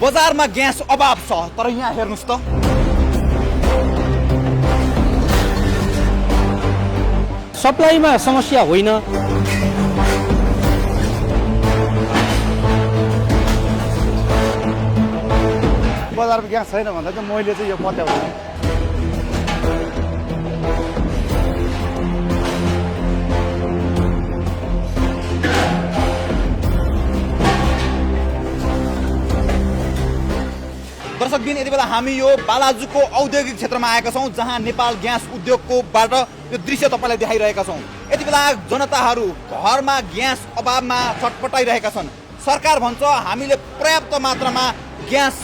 बजारमा ग्यास अभाव छ, तर यहाँ हेर्नुस् त सप्लाईमा समस्या होइन। बजारमा ग्यास छैन भन्दा चाहिँ मैले चाहिँ यो पत्याउँछु। दर्शकबिन, यति बेला हामी यो बालाजुको औद्योगिक क्षेत्रमा आएका छौँ, जहाँ नेपाल ग्यास उद्योगकोबाट यो दृश्य तपाईँलाई देखाइरहेका छौँ। यति बेला जनताहरू घरमा ग्यास अभावमा छटपटाइरहेका छन्। सरकार भन्छ हामीले पर्याप्त मात्रामा ग्यास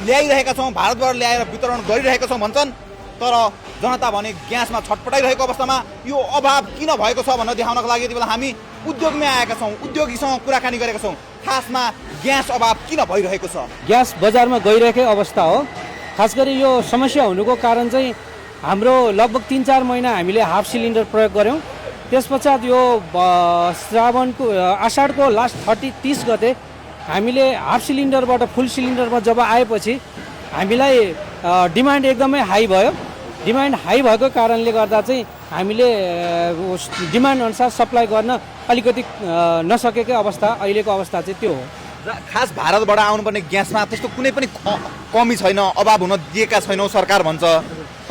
ल्याइरहेका छौँ, भारतबाट ल्याएर वितरण गरिरहेका छौँ भन्छन्, तर जनता भने ग्यासमा छटपटाइरहेको अवस्थामा यो अभाव किन भएको छ भनेर देखाउनको लागि यति बेला हामी उद्योगमै आएका छौँ, उद्योगीसँग कुराकानी गरेका छौँ। खासमा ग्यास अभाव किन भइरहेको छ? ग्यास बजारमा गइरहेकै अवस्था हो। खास गरी यो समस्या हुनुको कारण चाहिँ हाम्रो लगभग 3-4 महिना हामीले हाफ सिलिन्डर प्रयोग गऱ्यौँ। त्यसपश्चात यो श्रावणको आषाढको लास्ट 30 गते हामीले हाफ सिलिन्डरबाट फुल सिलिन्डरमा जब आएपछि हामीलाई डिमान्ड एकदमै हाई भयो। डिमान्ड हाई भएको कारणले गर्दा चाहिँ हामीले डिमान्ड अनुसार सप्लाई गर्न अलिकति नसकेकै अवस्था अहिलेको अवस्था चाहिँ त्यो हो। खास भारतबाट आउनुपर्ने ग्यासमा त्यस्तो कुनै पनि कमी छैन, अभाव हुन दिएका छैनौँ सरकार भन्छ।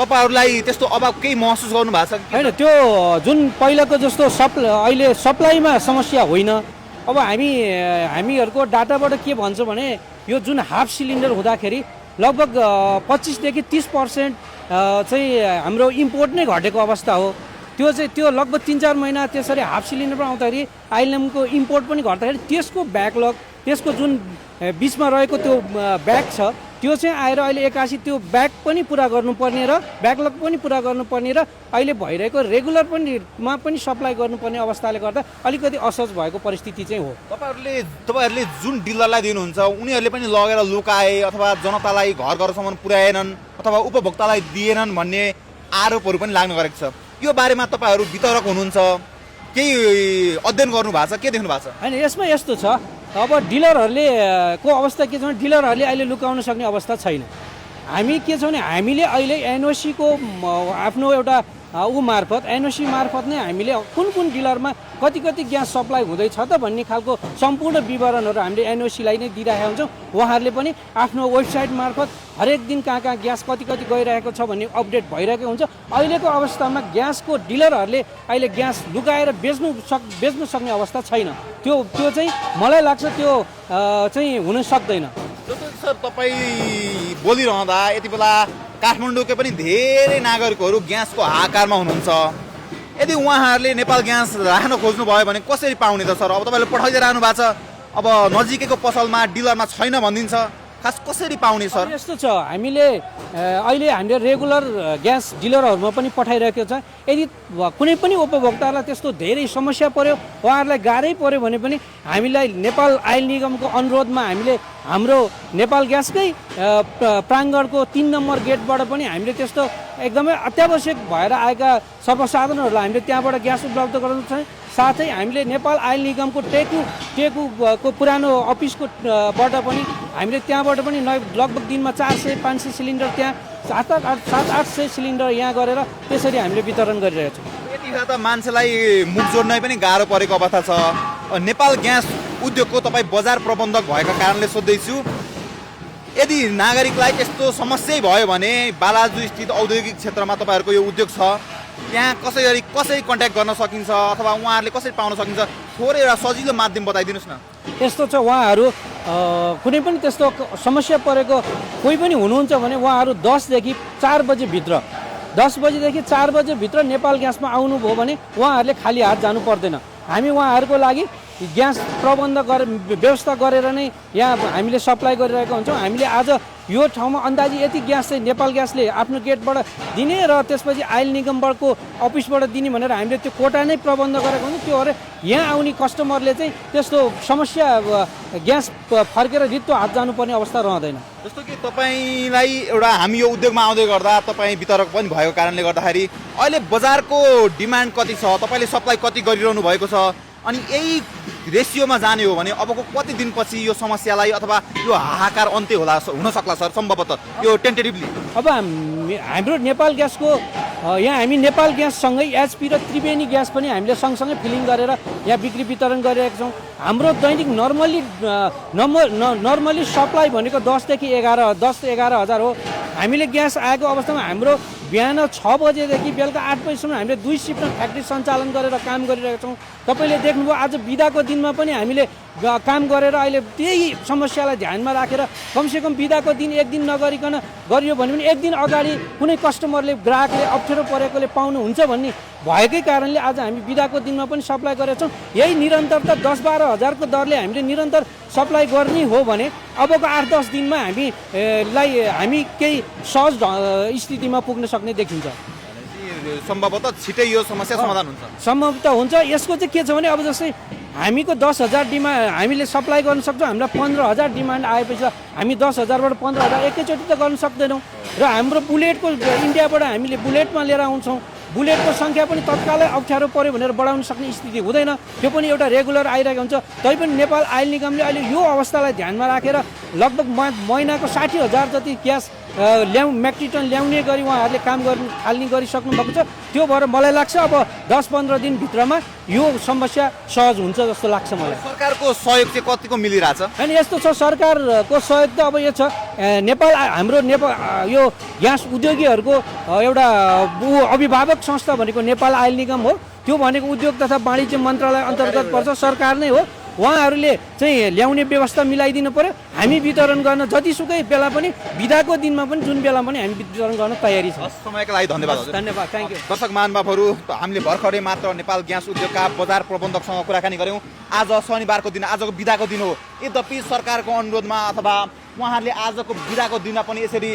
तपाईँहरूलाई त्यस्तो अभाव केही महसुस गर्नु भएको छ? होइन, त्यो जुन पहिलाको जस्तो अहिले सप्लाईमा समस्या होइन। अब हामीहरूको डाटाबाट के भन्छ भने यो जुन हाफ सिलिन्डर हुँदाखेरि लगभग 25 देखि 30% चाहिँ हाम्रो इम्पोर्ट नै घटेको अवस्था हो। त्यो लगभग 3-4 महिना त्यसरी हाफ सिलिन्डरमा आउँदाखेरि आइएलएमको इम्पोर्ट पनि घट्दाखेरि त्यसको ब्याकलग, त्यसको जुन बिचमा रहेको त्यो ब्याग छ त्यो चाहिँ आएर अहिले एक्कासी त्यो ब्याग पनि पुरा गर्नुपर्ने र ब्याकलग पनि पुरा गर्नुपर्ने र अहिले भइरहेको रेगुलर पनि सप्लाई गर्नुपर्ने अवस्थाले गर्दा अलिकति असहज भएको परिस्थिति चाहिँ हो। तपाईँहरूले जुन डिलरलाई दिनुहुन्छ उनीहरूले पनि लगेर लुकाए अथवा जनतालाई घर घरसम्म पुर्याएनन् अथवा उपभोक्तालाई दिएनन् भन्ने आरोपहरू पनि लाग्न गरेको छ। यो बारेमा तपाईँहरू वितरक हुनुहुन्छ, केही अध्ययन गर्नु भएको छ, के देख्नु भएको छ? होइन, यसमा यस्तो छ, अब डिलरहरूले को अवस्था के छ भने डिलरहरूले अहिले लुकाउन सक्ने अवस्था छैन। हामी के छ भने हामीले अहिले एनओसीको आफ्नो एउटा मार्फत एनओसी मार्फत नै हामीले कुन कुन डिलरमा कति ग्यास सप्लाई हुँदैछ त भन्ने खालको सम्पूर्ण विवरणहरू हामीले एनओसीलाई नै दिइरहेका हुन्छौँ। उहाँहरूले पनि आफ्नो वेबसाइट मार्फत हरेक दिन कहाँ ग्यास कति गइरहेको छ भन्ने अपडेट भइरहेको हुन्छ। अहिलेको अवस्थामा ग्यासको डिलरहरूले अहिले ग्यास लुकाएर बेच्नु सक्ने अवस्था छैन। त्यो चाहिँ मलाई लाग्छ त्यो चाहिँ हुन सक्दैन। जस्तो सर तपाईँ बोलिरहँदा यति बेला काठमाडौँकै पनि धेरै नागरिकहरू ग्यासको हाहाकारमा हुनुहुन्छ। यदि उहाँहरूले नेपाल ग्यास राख्न खोज्नुभयो भने कसरी पाउने त सर? अब तपाईँले पठाइदिएर रहनु भएको छ, अब नजिकैको पसलमा डिलरमा छैन भनिदिन्छ, खास कसरी पाउने सर? यस्तो छ, अहिले हामीले रेगुलर ग्यास डिलरहरूमा पनि पठाइरहेको छ। यदि कुनै पनि उपभोक्तालाई त्यस्तो धेरै समस्या पर्यो, उहाँहरूलाई गाह्रै पर्यो भने पनि हामीलाई नेपाल आयल निगमको अनुरोधमा हामीले हाम्रो नेपाल ग्यासकै प्राङ्गणको 3 नम्बर गेटबाट पनि हामीले त्यस्तो एकदमै अत्यावश्यक भएर आएका सर्वसाधारणहरूलाई हामीले त्यहाँबाट ग्यास उपलब्ध गराउनु छ। साथै हामीले नेपाल आयल निगमको टेकुको पुरानो अफिसकोबाट पनि हामीले त्यहाँबाट पनि लगभग दिनमा 400-500 सिलिन्डर त्यहाँ 700-800 सिलिन्डर यहाँ गरेर त्यसरी हामीले वितरण गरिरहेका छौँ। यतिखेर त मान्छेलाई मुख जोड्नै पनि गाह्रो परेको अवस्था छ। नेपाल ग्यास उद्योगको तपाईँ बजार प्रबन्धक भएको कारणले सोध्दैछु, यदि नागरिकलाई यस्तो समस्या भयो भने बालाजु स्थित औद्योगिक क्षेत्रमा तपाईँहरूको यो उद्योग छ, त्यहाँ कसरी कन्ट्याक्ट गर्न सकिन्छ अथवा उहाँहरूले कसरी पाउन सकिन्छ? थोरै एउटा सजिलो माध्यम बताइदिनुहोस् न। यस्तो छ, उहाँहरू कुनै पनि त्यस्तो समस्या परेको कोही पनि हुनुहुन्छ भने उहाँहरू 10 देखि 4 बजेभित्र 10 बजेदेखि 4 बजेभित्र नेपाल ग्यासमा आउनुभयो भने उहाँहरूले खाली हात जानु पर्दैन। हामी उहाँहरूको लागि ग्यास प्रबन्ध व्यवस्था गरेर नै यहाँ हामीले सप्लाई गरिरहेका हुन्छौँ। हामीले आज यो ठाउँमा अन्दाजी यति ग्यास चाहिँ नेपाल ग्यासले आफ्नो गेटबाट दिने र त्यसपछि आयल निगमबाटको अफिसबाट दिने भनेर हामीले त्यो कोटा नै प्रबन्ध गरेको हुन्छ। त्यो भएर यहाँ आउने कस्टमरले चाहिँ त्यस्तो समस्या ग्यास फर्केर रित्तो हात जानुपर्ने अवस्था रहँदैन। जस्तो कि तपाईँलाई एउटा हामी यो उद्योगमा आउँदै गर्दा तपाईँ वितरक पनि भएको कारणले गर्दाखेरि अहिले बजारको डिमान्ड कति छ, तपाईँले सप्लाई कति गरिरहनु भएको छ, अनि यही रेसियोमा जाने हो भने अबको कति दिनपछि यो समस्यालाई अथवा यो हाहाकार अन्त्य हुन सक्ला सर सम्भवतः यो टेन्टेटिभली? अब हाम्रो नेपाल ग्यासको यहाँ हामी नेपाल ग्याससँगै एचपी र त्रिवेणी ग्यास पनि हामीले सँगसँगै फिलिङ गरेर यहाँ बिक्री वितरण गरिरहेका छौँ। हाम्रो दैनिक नर्मली सप्लाई भनेको 10-11 हजार हो। हामीले ग्यास आएको अवस्थामा हाम्रो बिहान 6 बजेदेखि बेलुका 8 बजीसम्म हामीले 2 सिफ्टमा फ्याक्ट्री सञ्चालन गरेर काम गरिरहेका छौँ। तपाईँले देख्नुभयो आज बिदाको दिनमा पनि हामीले काम गरेर अहिले त्यही समस्यालाई ध्यानमा राखेर कमसेकम बिदाको दिन एक दिन नगरिकन गरियो भने पनि एक दिन अगाडि कुनै कस्टमरले ग्राहकले अप्ठ्यारो परेकोले पाउनुहुन्छ भन्ने भएकै कारणले आज हामी बिदाको दिनमा पनि सप्लाई गरेका छौँ। यही निरन्तरता 10-12 हजारको दरले हामीले निरन्तर सप्लाई गर्ने हो भने अबको 8-10 दिनमा हामी केही सहज स्थितिमा पुग्न सक्ने देखिन्छ। सम्भवतः छिटै यो समस्या समाधान हुन्छ। सम्भवतः हुन्छ। यसको चाहिँ के छ भने अब जस्तै हामीको 10,000 डिमान्ड हामीले सप्लाई गर्न सक्छौँ। हामीलाई 15,000 डिमान्ड आएपछि हामी 10,000बाट 15,000 एकैचोटि त गर्न सक्दैनौँ र हाम्रो बुलेटको इन्डियाबाट हामीले बुलेटमा लिएर आउँछौँ। बुलेटको सङ्ख्या पनि तत्कालै अप्ठ्यारो पऱ्यो भनेर बढाउन सक्ने स्थिति हुँदैन। त्यो पनि एउटा रेगुलर आइरहेको हुन्छ। तैपनि नेपाल आयल निगमले अहिले यो अवस्थालाई ध्यानमा राखेर लगभग महिनाको 60,000 जति ग्यास मेट्रिक टन ल्याउने गरी उहाँहरूले काम गर्न थाल्ने गरिसक्नु भएको छ। त्यो भएर मलाई लाग्छ अब 10-15 दिनभित्रमा यो समस्या सहज हुन्छ जस्तो लाग्छ मलाई। सरकारको सहयोग चाहिँ कतिको मिलिरहेछ? अनि यस्तो छ, सरकारको सहयोग त अब यो छ हाम्रो नेपाल यो ग्यास उद्योगीहरूको एउटा अभिभावक संस्था भनेको नेपाल आयल निगम हो। त्यो भनेको उद्योग तथा वाणिज्य मन्त्रालय अन्तर्गत पर्छ, सरकार नै हो। उहाँहरूले चाहिँ ल्याउने व्यवस्था मिलाइदिनु पर्यो। हामी वितरण गर्न जतिसुकै बेला पनि बिदाको दिनमा पनि जुन बेला पनि हामी वितरण गर्न तयारी छ। समयका लागि धन्यवाद। धन्यवाद, थ्याङ्क यू। दर्शक महानुभावहरू, हामीले भर्खरै मात्र नेपाल ग्यास उद्योगका बजार प्रबन्धकसँग कुराकानी गऱ्यौँ। आज शनिबारको दिन, आजको बिदाको दिन हो। यद्यपि सरकारको अनुरोधमा अथवा उहाँहरूले आजको बिदाको दिनमा पनि यसरी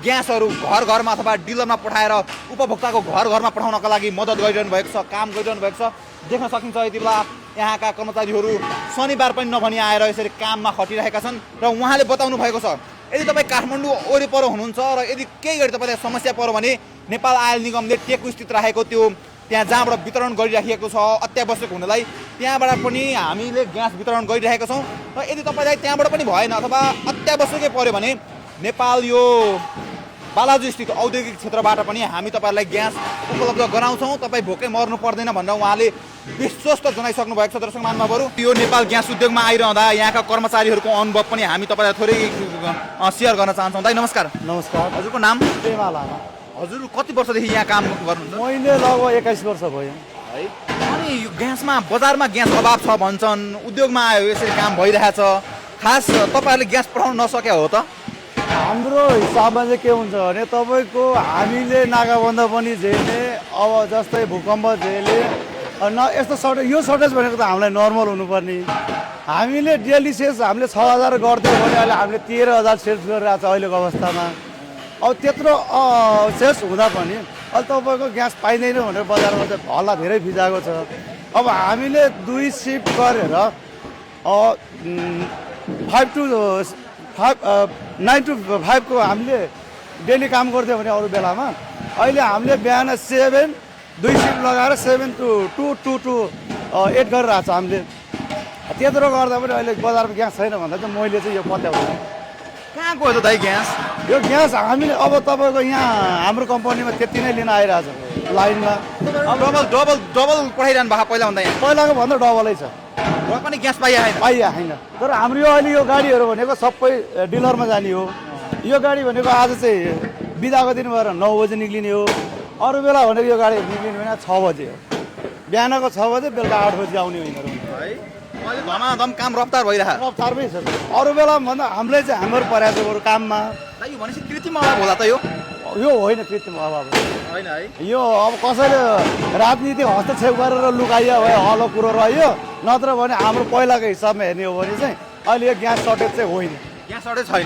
ग्यासहरू घर घरमा अथवा डिलरमा पठाएर उपभोक्ताको घर घरमा पठाउनका लागि मद्दत गरिरहनु भएको छ, काम गरिरहनु भएको छ। देख्न सकिन्छ यति बेला यहाँका कर्मचारीहरू शनिबार पनि नभनी आएर यसरी काममा खटिरहेका छन् र उहाँले बताउनु भएको छ यदि तपाईँ काठमाडौँ वरिपरि हुनुहुन्छ र यदि केही गरी तपाईँलाई समस्या पर्यो भने नेपाल आयल निगमले टेकु स्थित राखेको त्यो त्यहाँ जहाँबाट वितरण गरिराखेको छ अत्यावश्यक हुनलाई, त्यहाँबाट पनि हामीले ग्यास वितरण गरिरहेका छौँ। र यदि तपाईँलाई त्यहाँबाट पनि भएन अथवा अत्यावश्यकै पर्यो भने नेपाल यो बालाजु स्थित औद्योगिक क्षेत्रबाट पनि हामी तपाईँहरूलाई ग्यास उपलब्ध गराउँछौँ। तपाईँ भोकै मर्नु पर्दैन भनेर उहाँले विश्वस्त जनाइसक्नु भएको छ। दर्शक महानुभावहरू, यो नेपाल ग्यास उद्योगमा आइरहँदा यहाँका कर्मचारीहरूको अनुभव पनि हामी तपाईँलाई थोरै सेयर गर्न चाहन्छौँ। दाइ नमस्कार। नमस्कार। हजुरको नाम? पेमा लामा। हजुर कति वर्षदेखि यहाँ काम गर्नुहुन्छ? मैले लगभग 21 वर्ष भयो है। अनि यो ग्यासमा बजारमा ग्यास अभाव छ भन्छन्, उद्योगमा आयो यसरी काम भइरहेछ, खास तपाईँहरूले ग्यास पठाउन नसके हो त? हाम्रो हिसाबमा चाहिँ के हुन्छ भने तपाईँको हामीले नाकाबन्द पनि झेल्ने, अब जस्तै भूकम्प झेले यस्तो सर्टेज, यो सर्टेज भनेको त हामीलाई नर्मल हुनुपर्ने। हामीले डेली सेल्स हामीले 6,000 गर्थ्यौँ भने अहिले हामीले 13,000 सेल्स गरिरहेको छ अहिलेको अवस्थामा। अब त्यत्रो सेल्स हुँदा पनि अहिले तपाईँको ग्यास पाइँदैन भनेर बजारमा चाहिँ हल्ला धेरै फिजाएको छ। अब हामीले 2 सिफ्ट गरेर 9 to 5 को हामीले डेली काम गर्थ्यौँ भने अरू बेलामा, अहिले हामीले बिहान 2 सिफ्ट लगाएर 7 to 2 to 8 गरिरहेको छ हामीले। त्यत्रो गर्दा पनि अहिले बजारमा ग्यास छैन भन्दा चाहिँ मैले चाहिँ यो पत्याउँछु। कहाँ गयो त दाइ ग्यास? यो ग्यास हामीले अब तपाईँको यहाँ हाम्रो कम्पनीमा त्यति नै लिन आइरहेछ लाइनमा। डबल पठाइरहनु भएको पहिलाभन्दा? यहाँ पहिलाको भन्दा डबलै छ। र पनि ग्यास पाइया छैन। तर हाम्रो यो अहिले यो गाडीहरू भनेको सबै डिलरमा जाने हो। यो गाडी भनेको आज चाहिँ बिदाको दिन भएर 9 बजे निक्लिने हो। अरू बेला भनेको यो गाडी निक्लिने होइन 6 बजे हो। बिहानको 6 बजे बेलुका 8 बजे आउने होइन है। अहिले धमाधम काम रफ्तार भइरहेको? रफ्तारमै छ। अरू बेला भन्दा हामीलाई चाहिँ हाम्रो परेको छ काममा। यो भनेपछि कृत्रिम अभाव होला त? यो होइन कृत्रिम अभाव होइन है। यो अब कसैले राजनीतिक हस्तक्षेप गरेर लुकाइयो भए हलो कुरो रह्यो, नत्र भने हाम्रो पहिलाको हिसाबमा हेर्ने हो भने चाहिँ अहिले यो ग्यास सर्टेज चाहिँ होइन। ग्यास सर्टेज छैन।